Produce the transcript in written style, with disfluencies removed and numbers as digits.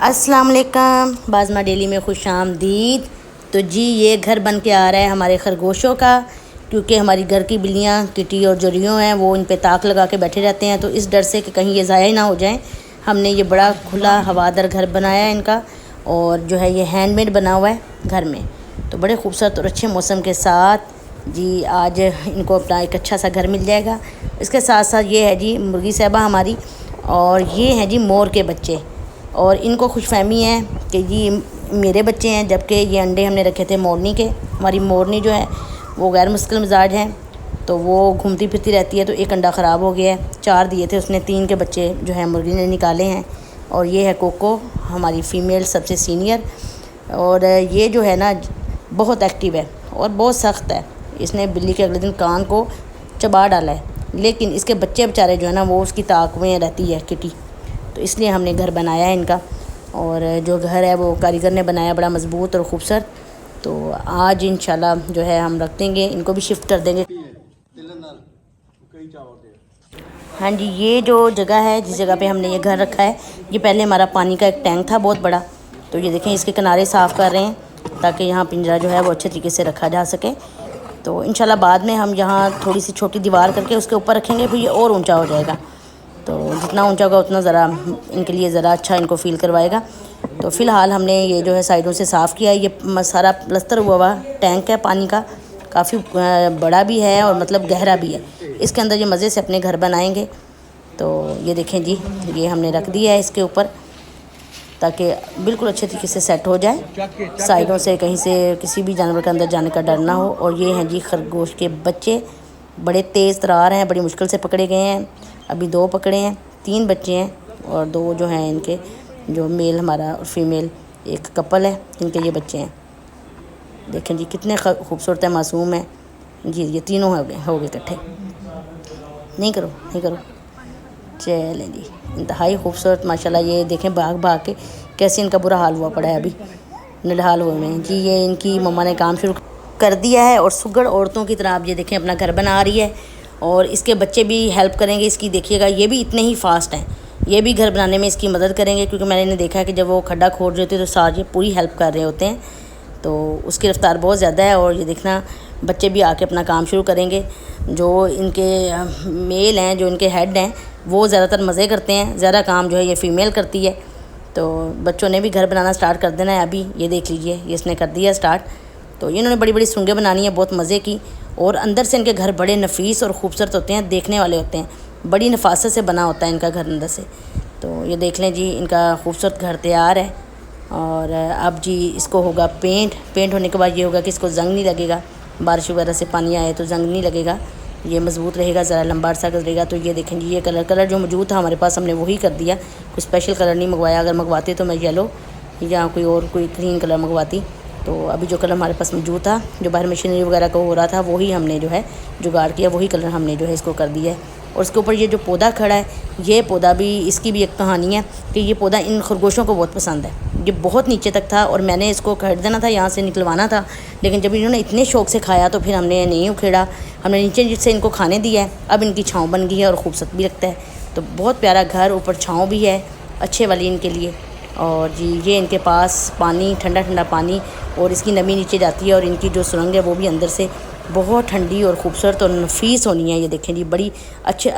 अस्सलाम वालेकुम, बाज़मा डेली में खुश आमदीद। तो जी ये घर बन के आ रहा है हमारे खरगोशों का, क्योंकि हमारी घर की बिल्लियाँ किटी और जोरियों हैं, वो इन पे ताक लगा के बैठे रहते हैं। तो इस डर से कि कहीं ये ज़ाया ना हो जाएं, हमने ये बड़ा खुला हवादार घर बनाया है इनका। और जो है ये हैंडमेड बना हुआ है घर में, तो बड़े खूबसूरत और अच्छे मौसम के साथ जी आज इनको अपना एक अच्छा सा घर मिल जाएगा। इसके साथ साथ ये है जी मुर्गी साहबा हमारी, और ये हैं जी मोर के बच्चे। और इनको खुशफहमी है कि जी मेरे बच्चे हैं, जबकि ये अंडे हमने रखे थे मोरनी के। हमारी मोरनी जो है वो गैर मुश्किल मिजाज है, तो वो घूमती फिरती रहती है। तो एक अंडा ख़राब हो गया है, 4 दिए थे उसने, 3 के बच्चे जो है मुर्गी ने निकाले हैं। और ये है कोको हमारी फ़ीमेल सबसे सीनियर। और ये जो है ना बहुत एक्टिव है और बहुत सख्त है। इसने बिल्ली के अगले दिन कान को चबा डाला है, लेकिन इसके बच्चे बेचारे जो है ना वो उसकी ताक में रहती है किटी। तो इसलिए हमने घर बनाया है इनका। और जो घर है वो कारीगर ने बनाया, बड़ा मज़बूत और ख़ूबसूरत। तो आज इंशाल्लाह जो है हम रख देंगे, इनको भी शिफ्ट कर देंगे। हाँ जी, ये जो जगह है जिस जगह पे हमने ये घर रखा है, ये पहले हमारा पानी का एक टैंक था बहुत बड़ा। तो ये देखें इसके किनारे साफ़ कर रहे हैं ताकि यहाँ पिंजरा जो है वो अच्छे तरीके से रखा जा सके। तो इंशाल्लाह बाद में हम यहाँ थोड़ी सी छोटी दीवार करके उसके ऊपर रखेंगे, फिर ये और ऊंचा हो जाएगा। तो जितना ऊंचा होगा उतना ज़रा इनके लिए ज़रा अच्छा इनको फ़ील करवाएगा। तो फ़िलहाल हमने ये जो है साइडों से साफ़ किया है। ये सारा प्लस्तर हुआ टैंक है पानी का, काफ़ी बड़ा भी है और मतलब गहरा भी है। इसके अंदर ये मज़े से अपने घर बनाएंगे। तो ये देखें जी, ये हमने रख दिया है इसके ऊपर ताकि बिल्कुल अच्छे तरीके से सेट हो जाए, साइडों से कहीं से किसी भी जानवर के अंदर जाने का डर ना हो। और ये हैं जी खरगोश के बच्चे, बड़े तेज़ तरार हैं, बड़ी मुश्किल से पकड़े गए हैं। अभी 2 पकड़े हैं, 3 बच्चे हैं और 2 जो हैं इनके जो मेल हमारा और फीमेल एक कपल है, इनके ये बच्चे हैं। देखें जी कितने खूबसूरत है, मासूम है जी। ये तीनों हो गए इकट्ठे। नहीं करो चलें जी, इंतहाई खूबसूरत माशाल्लाह। ये देखें भाग भाग के कैसे इनका बुरा हाल हुआ पड़ा है, अभी निढाल हुए हैं जी। ये इनकी मम्मा ने काम शुरू कर दिया है और सुगड़ औरतों की तरह आप ये देखें अपना घर बना रही है। और इसके बच्चे भी हेल्प करेंगे इसकी, देखिएगा ये भी इतने ही फास्ट हैं, ये भी घर बनाने में इसकी मदद करेंगे। क्योंकि मैंने इन्हें देखा है कि जब वो खड्डा खोद रहे होते हैं तो साथ ये पूरी हेल्प कर रहे होते हैं। तो उसकी रफ्तार बहुत ज़्यादा है। और ये देखना बच्चे भी आके अपना काम शुरू करेंगे। जो इनके मेल हैं, जो इनके हेड हैं, वो ज़्यादातर मज़े करते हैं, ज़्यादा काम जो है ये फ़ीमेल करती है। तो बच्चों ने भी घर बनाना स्टार्ट कर देना है अभी। ये देख लीजिए, ये इसने कर दिया स्टार्ट। तो इन्होंने बड़ी बड़ी सुरंगें बनानी है बहुत मज़े की। और अंदर से इनके घर बड़े नफीस और ख़ूबसूरत होते हैं, देखने वाले होते हैं, बड़ी नफासत से बना होता है इनका घर अंदर से। तो ये देख लें जी, इनका खूबसूरत घर तैयार है। और अब जी इसको होगा पेंट होने के बाद ये होगा कि इसको जंग नहीं लगेगा, बारिश वगैरह से पानी आए तो जंग नहीं लगेगा, ये मज़बूत रहेगा, ज़रा लंबा अरसा गुजरेगा। तो ये देखें जी, ये कलर जो मौजूद था हमारे पास हमने वही कर दिया, कोई स्पेशल कलर नहीं मंगवाया। अगर मंगवाते तो मैं येलो या कोई ग्रीन कलर मंगवाती। तो अभी जो कलर हमारे पास मौजूद था, जो बाहर मशीनरी वगैरह का हो रहा था, वही हमने जो है जुगाड़ किया, वही कलर हमने जो है इसको कर दिया है। और उसके ऊपर ये जो पौधा खड़ा है, ये पौधा भी, इसकी भी एक कहानी है कि ये पौधा इन खरगोशों को बहुत पसंद है। ये बहुत नीचे तक था और मैंने इसको खरीदना था, यहाँ से निकलवाना था, लेकिन जब इन्होंने इतने शौक़ से खाया तो फिर हमने नहीं उखेड़ा, हमने नीचे जिससे इनको खाने दिया है। अब इनकी छाँव बन गई है और खूबसूरत भी लगता है। तो बहुत प्यारा घर, ऊपर छाँव भी है अच्छे वाली इनके लिए। और जी ये इनके पास पानी, ठंडा ठंडा पानी, और इसकी नमी नीचे जाती है। और इनकी जो सुरंग है वो भी अंदर से बहुत ठंडी और ख़ूबसूरत और नफीस होनी है। ये देखें जी, बड़ी अच्छे